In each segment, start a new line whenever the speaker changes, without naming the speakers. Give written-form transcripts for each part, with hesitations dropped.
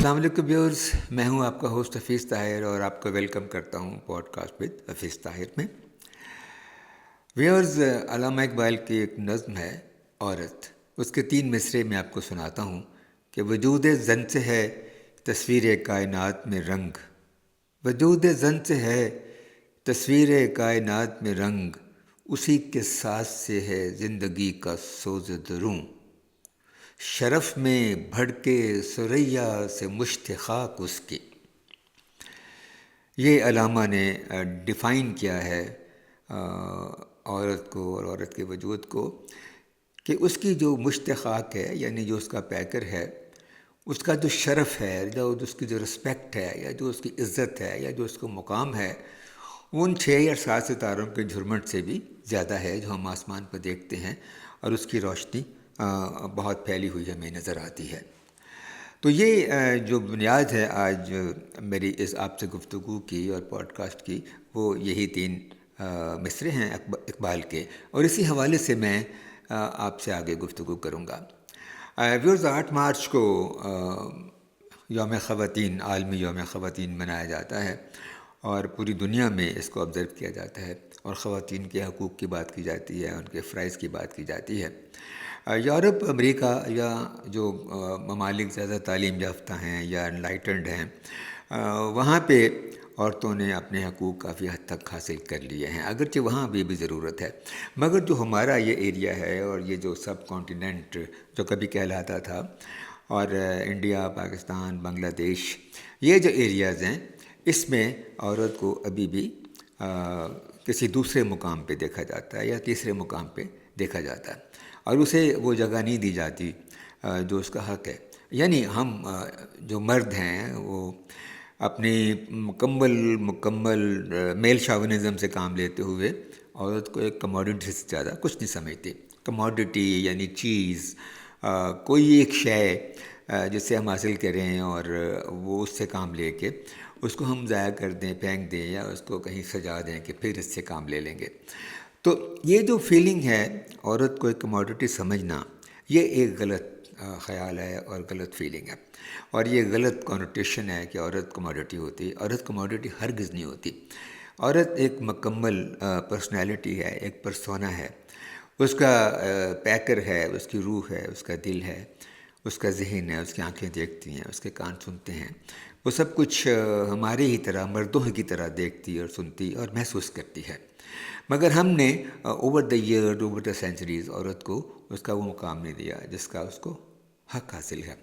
السلام علیکم ویورز، میں ہوں آپ کا ہوسٹ حفیظ طاہر اور آپ کو ویلکم کرتا ہوں podcast with Hafeez Tahir میں۔ ویورز، علامہ اقبال کی ایک نظم ہے عورت، اس کے 3 مصرعے میں آپ کو سناتا ہوں کہ وجود زن سے ہے تصویر کائنات میں رنگ، وجود زن سے ہے تصویر کائنات میں رنگ، اسی کے ساز سے ہے زندگی کا سوز دروں، شرف میں بھڑکے ثریا سے مشت خاک اس کی۔ یہ علامہ نے ڈیفائن کیا ہے عورت کو اور عورت کے وجود کو کہ اس کی جو مشت خاک ہے، یعنی جو اس کا پیکر ہے، اس کا جو شرف ہے، جو اس کی جو رسپیکٹ ہے، یا جو اس کی عزت ہے، یا جو اس کو مقام ہے، ان 6 یا 7 ستاروں کے جھرمٹ سے بھی زیادہ ہے جو ہم آسمان پر دیکھتے ہیں، اور اس کی روشنی بہت پھیلی ہوئی ہمیں نظر آتی ہے۔ تو یہ جو بنیاد ہے آج میری اس آپ سے گفتگو کی اور پوڈ کاسٹ کی، وہ یہی 3 مصرعے ہیں اقبال کے، اور اسی حوالے سے میں آپ سے آگے گفتگو کروں گا۔ ویورز، 8 مارچ کو یوم خواتین، عالمی یوم خواتین منایا جاتا ہے، اور پوری دنیا میں اس کو آبزرو کیا جاتا ہے، اور خواتین کے حقوق کی بات کی جاتی ہے، ان کے فرائض کی بات کی جاتی ہے۔ یورپ، امریکہ یا جو ممالک زیادہ تعلیم یافتہ ہیں یا انلائٹنڈ ہیں، وہاں پہ عورتوں نے اپنے حقوق کافی حد تک حاصل کر لیے ہیں، اگرچہ وہاں بھی ضرورت ہے، مگر جو ہمارا یہ ایریا ہے اور یہ جو سب کانٹیننٹ جو کبھی کہلاتا تھا، اور انڈیا، پاکستان، بنگلہ دیش، یہ جو ایریاز ہیں، اس میں عورت کو ابھی بھی کسی دوسرے مقام پہ دیکھا جاتا ہے یا تیسرے مقام پہ دیکھا جاتا ہے، اور اسے وہ جگہ نہیں دی جاتی جو اس کا حق ہے۔ یعنی ہم جو مرد ہیں وہ اپنی مکمل میل شاونزم سے کام لیتے ہوئے عورت کو ایک کموڈٹی سے زیادہ کچھ نہیں سمجھتے۔ کموڈٹی یعنی چیز، کوئی ایک شے جسے ہم حاصل کریں اور وہ اس سے کام لے کے اس کو ہم ضائع کر دیں، پھینک دیں، یا اس کو کہیں سجا دیں کہ پھر اس سے کام لے لیں گے۔ تو یہ جو فیلنگ ہے عورت کو ایک کموڈٹی سمجھنا، یہ ایک غلط خیال ہے اور غلط فیلنگ ہے، اور یہ غلط کونوٹیشن ہے کہ عورت کموڈٹی ہوتی ہے۔ عورت کموڈٹی ہرگز نہیں ہوتی۔ عورت ایک مکمل پرسنالٹی ہے، ایک پرسونا ہے، اس کا پیکر ہے، اس کی روح ہے، اس کا دل ہے، اس کا ذہن ہے، اس کی آنکھیں دیکھتی ہیں، اس کے کان سنتے ہیں، وہ سب کچھ ہمارے ہی طرح، مردوں کی طرح دیکھتی اور سنتی اور محسوس کرتی ہے، مگر ہم نے over the year, over the centuries عورت کو اس کا وہ مقام نہیں دیا جس کا اس کو حق حاصل ہے۔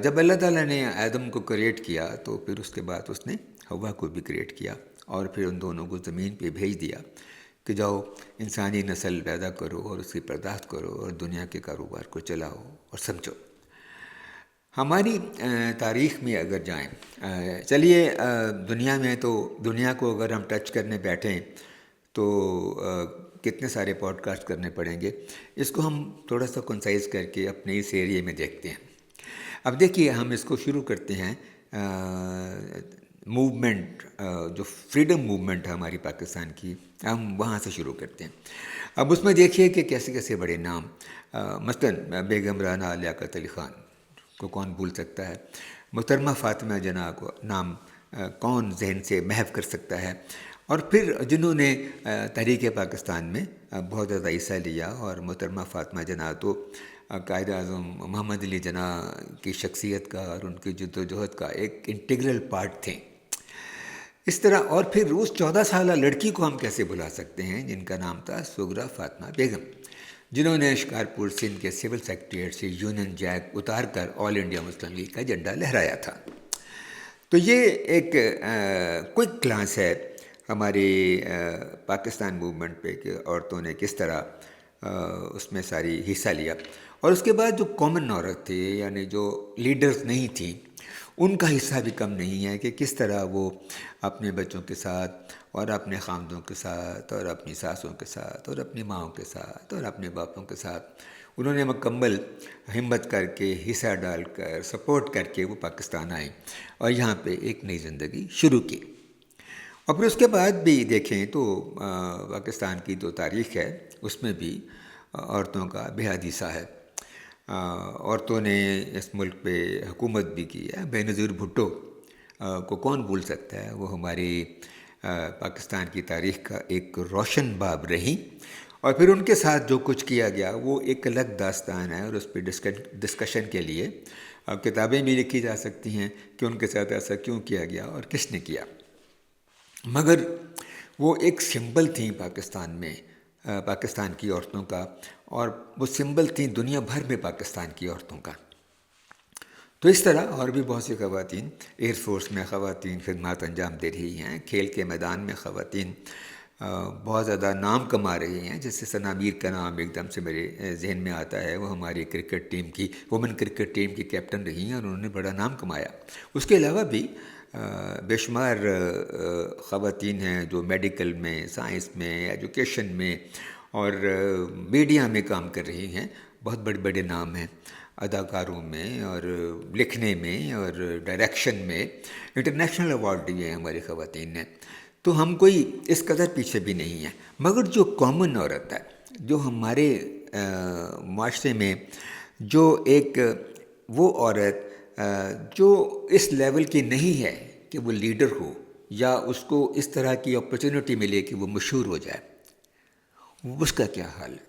جب اللہ تعالیٰ نے آدم کو کریٹ کیا تو پھر اس کے بعد اس نے حوا کو بھی کریٹ کیا، اور پھر ان دونوں کو زمین پہ بھیج دیا کہ جاؤ انسانی نسل پیدا کرو اور اس کی پرداخت کرو اور دنیا کے کاروبار کو چلاؤ اور سمجھو۔ ہماری تاریخ میں اگر جائیں، چلیے دنیا میں تو دنیا کو اگر ہم ٹچ کرنے بیٹھیں تو کتنے سارے پوڈ کاسٹ کرنے پڑیں گے، اس کو ہم تھوڑا سا کنسائز کر کے اپنے اس ایریے میں دیکھتے ہیں۔ اب دیکھیے، ہم اس کو شروع کرتے ہیں موومنٹ، جو فریڈم موومنٹ ہے ہماری پاکستان کی، ہم وہاں سے شروع کرتے ہیں۔ اب اس میں دیکھیے کہ کیسے کیسے بڑے نام، مثلاً بیگم رانا لیاقت علی خان کو کون بھول سکتا ہے، محترمہ فاطمہ جناح کو نام کون ذہن سے محو کر سکتا ہے، اور پھر جنہوں نے تحریک پاکستان میں بہت زیادہ حصہ لیا، اور محترمہ فاطمہ جناح تو قائد اعظم محمد علی جناح کی شخصیت کا اور ان کی جد و جہد کا ایک انٹیگرل پارٹ تھے۔ اس طرح، اور پھر اس 14 سالہ لڑکی کو ہم کیسے بھلا سکتے ہیں جن کا نام تھا سغرا فاطمہ بیگم، جنہوں نے شکارپور سندھ کے سول سیکریٹریٹ سے یونین جیک اتار کر آل انڈیا مسلم لیگ کا جھنڈا لہرایا تھا۔ تو یہ ایک کوئک گلانس ہے ہماری پاکستان موومنٹ پہ کہ عورتوں نے کس طرح اس میں ساری حصہ لیا، اور اس کے بعد جو کامن عورت تھی، یعنی جو لیڈرز نہیں تھیں، ان کا حصہ بھی کم نہیں ہے کہ کس طرح وہ اپنے بچوں کے ساتھ اور اپنے خامدوں کے ساتھ اور اپنی ساسوں کے ساتھ اور اپنی ماؤں کے ساتھ اور اپنے باپوں کے ساتھ انہوں نے مکمل ہمت کر کے، حصہ ڈال کر، سپورٹ کر کے وہ پاکستان آئیں اور یہاں پہ ایک نئی زندگی شروع کی۔ اور پھر اس کے بعد بھی دیکھیں تو پاکستان کی جو تاریخ ہے اس میں بھی عورتوں کا بے حد حصہ ہے۔ عورتوں نے اس ملک پہ حکومت بھی کی ہے. بینظیر بھٹو کو کون بھول سکتا ہے؟ وہ ہماری پاکستان کی تاریخ کا ایک روشن باب رہی، اور پھر ان کے ساتھ جو کچھ کیا گیا وہ ایک الگ داستان ہے، اور اس پہ ڈسکشن کے لیے کتابیں بھی لکھی جا سکتی ہیں کہ ان کے ساتھ ایسا کیوں کیا گیا اور کس نے کیا. مگر وہ ایک سمبل تھیں پاکستان میں، پاکستان کی عورتوں کا، اور وہ سمبل تھیں دنیا بھر میں پاکستان کی عورتوں کا. تو اس طرح اور بھی بہت سی خواتین، ایئر فورس میں خواتین خدمات انجام دے رہی ہیں، کھیل کے میدان میں خواتین بہت زیادہ نام کما رہی ہیں. جیسے ثنا میر کا نام ایک دم سے میرے ذہن میں آتا ہے. وہ ہماری کرکٹ ٹیم کی، وومن کرکٹ ٹیم کی کیپٹن رہی ہیں، اور انہوں نے بڑا نام کمایا. اس کے علاوہ بھی بے شمار خواتین ہیں جو میڈیکل میں، سائنس میں، ایجوکیشن میں اور میڈیا میں کام کر رہی ہیں. بہت بڑے بڑے نام ہیں اداکاروں میں اور لکھنے میں اور ڈائریکشن میں. انٹرنیشنل ایوارڈ دیے ہیں ہماری خواتین نے. تو ہم کوئی اس قدر پیچھے بھی نہیں ہیں. مگر جو کامن عورت ہے، جو ہمارے معاشرے میں جو ایک وہ عورت جو اس لیول کی نہیں ہے کہ وہ لیڈر ہو، یا اس کو اس طرح کی اپرچونٹی ملے کہ وہ مشہور ہو جائے، اس کا کیا حال ہے؟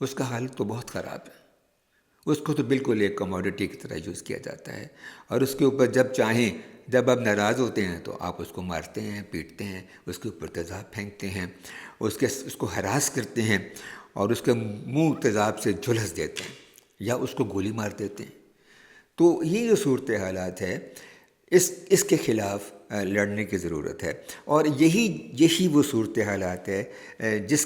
اس کا حال تو بہت خراب ہے. اس کو تو بالکل ایک کموڈٹی کی طرح یوز کیا جاتا ہے، اور اس کے اوپر جب چاہیں، جب آپ ناراض ہوتے ہیں تو آپ اس کو مارتے ہیں، پیٹتے ہیں، اس کے اوپر تیزاب پھینکتے ہیں، اس کو ہراس کرتے ہیں، اور اس کے منہ تیزاب سے جھلس دیتے ہیں، یا اس کو گولی مار دیتے ہیں. تو یہ جو صورت حالات ہے، اس کے خلاف لڑنے کی ضرورت ہے. اور یہی وہ صورت حالات ہے جس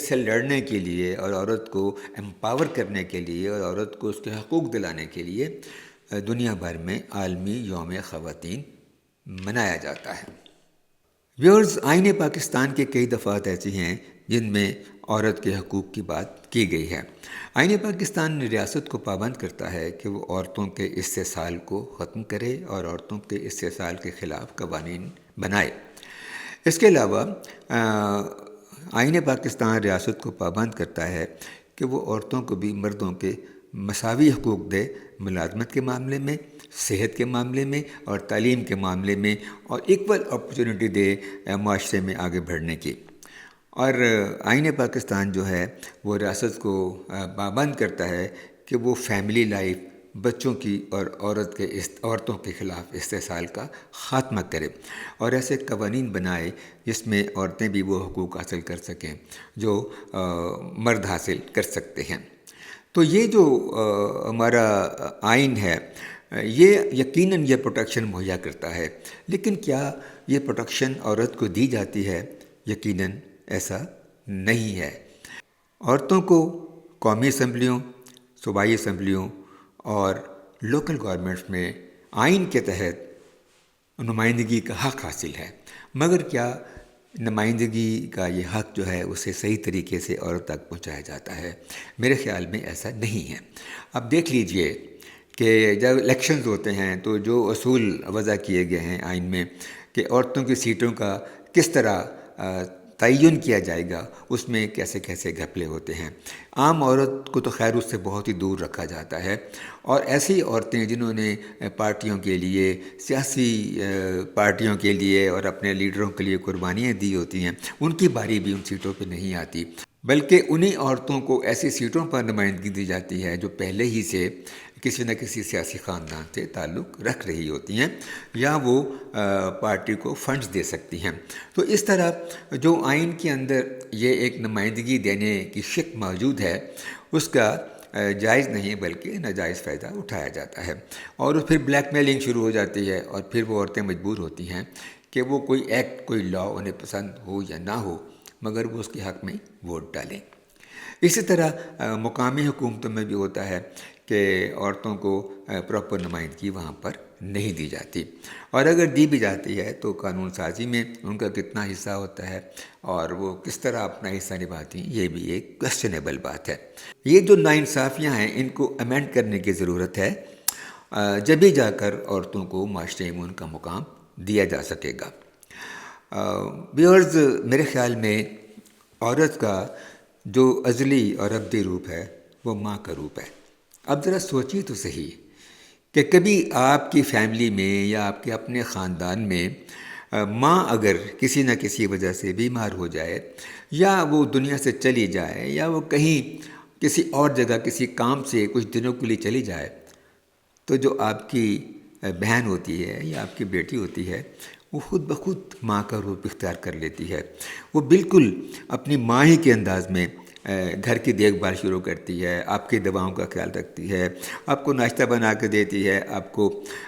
سے لڑنے کے لیے، اور عورت کو امپاور کرنے کے لیے، اور عورت کو اس کے حقوق دلانے کے لیے دنیا بھر میں عالمی یوم خواتین منایا جاتا ہے. ویورز، آئین پاکستان کے کئی دفعات ایسی ہیں جن میں عورت کے حقوق کی بات کی گئی ہے. آئین پاکستان ریاست کو پابند کرتا ہے کہ وہ عورتوں کے استحصال کو ختم کرے اور عورتوں کے استحصال کے خلاف قوانین بنائے. اس کے علاوہ آئین پاکستان ریاست کو پابند کرتا ہے کہ وہ عورتوں کو بھی مردوں کے مساوی حقوق دے، ملازمت کے معاملے میں، صحت کے معاملے میں اور تعلیم کے معاملے میں، اور ایکول اپرچونٹی دے معاشرے میں آگے بڑھنے کی. اور آئین پاکستان جو ہے وہ ریاست کو پابند کرتا ہے کہ وہ فیملی لائف، بچوں کی اور عورتوں کے خلاف استحصال کا خاتمہ کرے، اور ایسے قوانین بنائے جس میں عورتیں بھی وہ حقوق حاصل کر سکیں جو مرد حاصل کر سکتے ہیں. تو یہ جو ہمارا آئین ہے، یہ یقیناً یہ پروٹیکشن مہیا کرتا ہے. لیکن کیا یہ پروٹیکشن عورت کو دی جاتی ہے؟ یقیناً ایسا نہیں ہے. عورتوں کو قومی اسمبلیوں، صوبائی اسمبلیوں اور لوکل گورنمنٹس میں آئین کے تحت نمائندگی کا حق حاصل ہے. مگر کیا نمائندگی کا یہ حق جو ہے اسے صحیح طریقے سے عورت تک پہنچایا جاتا ہے؟ میرے خیال میں ایسا نہیں ہے. اب دیکھ لیجئے کہ جب الیکشنز ہوتے ہیں تو جو اصول وضع کیے گئے ہیں آئین میں کہ عورتوں کی سیٹوں کا کس طرح تعین کیا جائے گا، اس میں کیسے کیسے گھپلے ہوتے ہیں. عام عورت کو تو خیر اس سے بہت ہی دور رکھا جاتا ہے، اور ایسی عورتیں جنہوں نے پارٹیوں کے لیے، سیاسی پارٹیوں کے لیے اور اپنے لیڈروں کے لیے قربانیاں دی ہوتی ہیں، ان کی باری بھی ان سیٹوں پہ نہیں آتی، بلکہ انہی عورتوں کو ایسی سیٹوں پر نمائندگی دی جاتی ہے جو پہلے ہی سے کسی نہ کسی سیاسی خاندان سے تعلق رکھ رہی ہوتی ہیں، یا وہ پارٹی کو فنڈز دے سکتی ہیں. تو اس طرح جو آئین کے اندر یہ ایک نمائندگی دینے کی شک موجود ہے، اس کا جائز نہیں بلکہ ناجائز فائدہ اٹھایا جاتا ہے. اور پھر بلیک میلنگ شروع ہو جاتی ہے، اور پھر وہ عورتیں مجبور ہوتی ہیں کہ وہ کوئی ایکٹ، کوئی لا انہیں پسند ہو یا نہ ہو، مگر وہ اس کے حق میں ووٹ ڈالیں. اسی طرح مقامی حکومتوں میں بھی ہوتا ہے کہ عورتوں کو پراپر نمائندگی وہاں پر نہیں دی جاتی، اور اگر دی بھی جاتی ہے تو قانون سازی میں ان کا کتنا حصہ ہوتا ہے اور وہ کس طرح اپنا حصہ نبھاتی ہیں، یہ بھی ایک کویسچنیبل بات ہے. یہ جو ناانصافیاں ہیں ان کو امینڈ کرنے کی ضرورت ہے، جبھی جا کر عورتوں کو معاشرے میں ان کا مقام دیا جا سکے گا. ویورز، میرے خیال میں عورت کا جو ازلی اور ابدی روپ ہے وہ ماں کا روپ ہے۔ اب ذرا سوچیے تو صحیح کہ کبھی آپ کی فیملی میں یا آپ کے اپنے خاندان میں ماں اگر کسی نہ کسی وجہ سے بیمار ہو جائے، یا وہ دنیا سے چلی جائے، یا وہ کہیں کسی اور جگہ کسی کام سے کچھ دنوں کے لیے چلی جائے، تو جو آپ کی بہن ہوتی ہے یا آپ کی بیٹی ہوتی ہے، وہ خود بخود ماں کا روپ اختیار کر لیتی ہے۔ وہ بالکل اپنی ماں ہی کے انداز میں گھر کی دیکھ بھال شروع کرتی ہے، آپ کی دواؤں کا خیال رکھتی ہے، آپ کو ناشتہ بنا کے دیتی ہے، آپ کو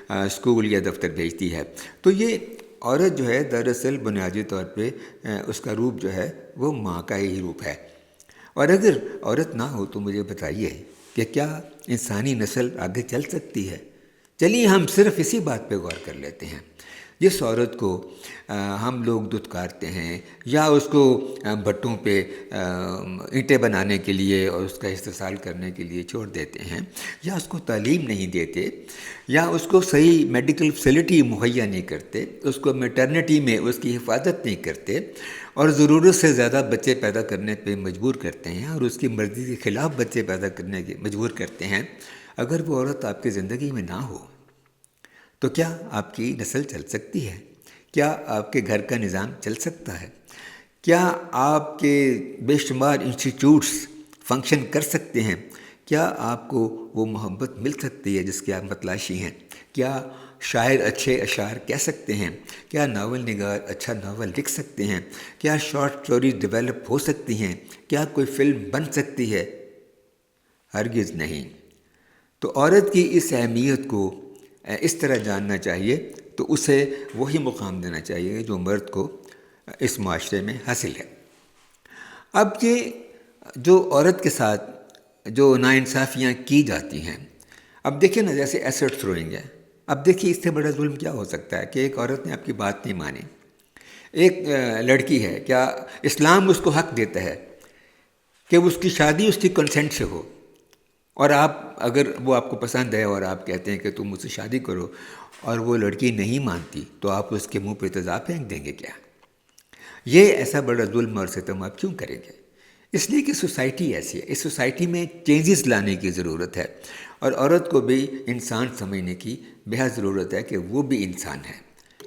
اسکول یا دفتر بھیجتی ہے۔ تو یہ عورت جو ہے دراصل بنیادی طور پہ اس کا روپ جو ہے وہ ماں کا ہی روپ ہے۔ اور اگر عورت نہ ہو تو مجھے بتائیے کہ کیا انسانی نسل آگے چل سکتی ہے؟ چلیے ہم صرف اسی بات پہ غور کر لیتے ہیں۔ جس عورت کو ہم لوگ دھتکارتے ہیں، یا اس کو بھٹوں پہ اینٹیں بنانے کے لیے اور اس کا استحصال کرنے کے لیے چھوڑ دیتے ہیں، یا اس کو تعلیم نہیں دیتے، یا اس کو صحیح میڈیکل فیسلٹی مہیا نہیں کرتے، اس کو میٹرنٹی میں اس کی حفاظت نہیں کرتے، اور ضرورت سے زیادہ بچے پیدا کرنے پہ مجبور کرتے ہیں، اور اس کی مرضی کے خلاف بچے پیدا کرنے کے مجبور کرتے ہیں، اگر وہ عورت آپ کی زندگی میں نہ ہو تو کیا آپ کی نسل چل سکتی ہے؟ کیا آپ کے گھر کا نظام چل سکتا ہے؟ کیا آپ کے بے شمار انسٹیٹیوٹس فنکشن کر سکتے ہیں؟ کیا آپ کو وہ محبت مل سکتی ہے جس کی آپ متلاشی ہیں؟ کیا شاعر اچھے اشعار کہہ سکتے ہیں؟ کیا ناول نگار اچھا ناول لکھ سکتے ہیں؟ کیا شارٹ اسٹوریز ڈیولپ ہو سکتی ہیں؟ کیا کوئی فلم بن سکتی ہے؟ ہرگز نہیں۔ تو عورت کی اس اہمیت کو اس طرح جاننا چاہیے، تو اسے وہی مقام دینا چاہیے جو مرد کو اس معاشرے میں حاصل ہے۔ اب یہ جو عورت کے ساتھ جو ناانصافیاں کی جاتی ہیں، اب دیکھیں نا، جیسے ایسڈ تھروئنگ ہے۔ اب دیکھیے اس سے بڑا ظلم کیا ہو سکتا ہے کہ ایک عورت نے آپ کی بات نہیں مانی۔ ایک لڑکی ہے، کیا اسلام اس کو حق دیتا ہے کہ اس کی شادی اس کی کنسنٹ سے ہو، اور آپ اگر وہ آپ کو پسند ہے اور آپ کہتے ہیں کہ تم مجھ سے شادی کرو، اور وہ لڑکی نہیں مانتی، تو آپ اس کے منہ پہ تیزاب پھینک دیں گے کیا؟ یہ ایسا بڑا ظلم اور ستم آپ کیوں کریں گے؟ اس لیے کہ سوسائٹی ایسی ہے۔ اس سوسائٹی میں چینجز لانے کی ضرورت ہے، اور عورت کو بھی انسان سمجھنے کی بہت ضرورت ہے کہ وہ بھی انسان ہے۔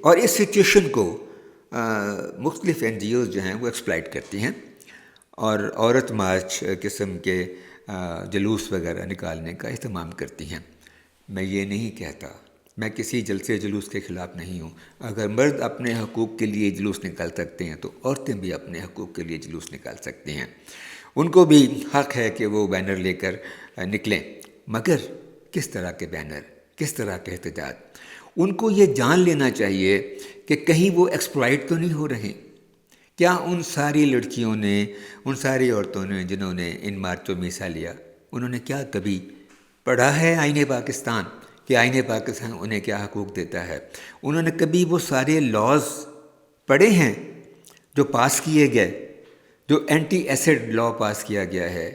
اور اس سچویشن کو مختلف NGOs جو ہیں وہ ایکسپلائٹ کرتی ہیں، اور عورت مارچ قسم کے جلوس وغیرہ نکالنے کا اہتمام کرتی ہیں۔ میں یہ نہیں کہتا، میں کسی جلسے جلوس کے خلاف نہیں ہوں۔ اگر مرد اپنے حقوق کے لیے جلوس نکال سکتے ہیں تو عورتیں بھی اپنے حقوق کے لیے جلوس نکال سکتی ہیں۔ ان کو بھی حق ہے کہ وہ بینر لے کر نکلیں، مگر کس طرح کے بینر، کس طرح کے احتجاج؟ ان کو یہ جان لینا چاہیے کہ کہیں وہ ایکسپلائٹ تو نہیں ہو رہے۔ کیا ان ساری لڑکیوں نے، ان ساری عورتوں نے جنہوں نے ان مارچوں میں حصہ لیا، انہوں نے کیا کبھی پڑھا ہے آئین پاکستان کہ آئین پاکستان انہیں کیا حقوق دیتا ہے؟ انہوں نے کبھی وہ سارے لاز پڑھے ہیں جو پاس کیے گئے، جو اینٹی ایسڈ لا پاس کیا گیا ہے،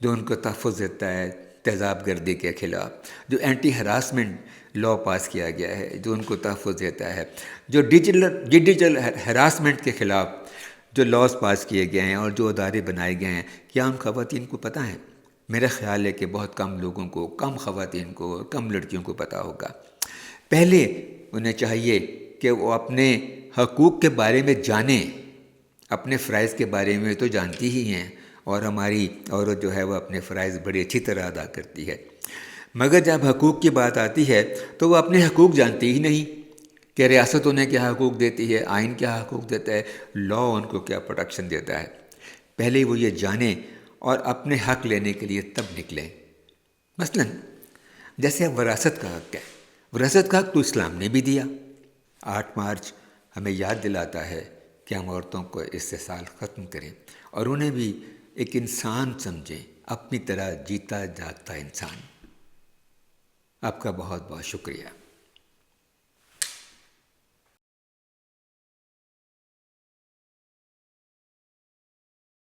جو ان کو تحفظ دیتا ہے تیزاب گردی کے خلاف، جو اینٹی ہراسمنٹ لا پاس کیا گیا ہے جو ان کو تحفظ دیتا ہے، جو ڈیجیٹل ہراسمنٹ کے خلاف جو لاز پاس کیے گئے ہیں اور جو ادارے بنائے گئے ہیں، کیا ان خواتین کو پتہ ہے؟ میرا خیال ہے کہ بہت کم لوگوں کو، کم خواتین کو، کم لڑکیوں کو پتہ ہوگا۔ پہلے انہیں چاہیے کہ وہ اپنے حقوق کے بارے میں جانیں۔ اپنے فرائض کے بارے میں تو جانتی ہی ہیں، اور ہماری عورت جو ہے وہ اپنے فرائض بڑی اچھی طرح ادا کرتی ہے، مگر جب حقوق کی بات آتی ہے تو وہ اپنے حقوق جانتی ہی نہیں کہ ریاست انہیں کیا حقوق دیتی ہے، آئین کیا حقوق دیتا ہے، لا ان کو کیا پروٹیکشن دیتا ہے۔ پہلے وہ یہ جانیں اور اپنے حق لینے کے لیے تب نکلیں۔ مثلا جیسے وراثت کا حق ہے، وراثت کا حق تو اسلام نے بھی دیا۔ 8 مارچ ہمیں یاد دلاتا ہے کہ ہم عورتوں کو استحصال ختم کریں اور انہیں بھی ایک انسان سمجھیں، اپنی طرح جیتا جاگتا انسان۔ آپ کا بہت بہت شکریہ۔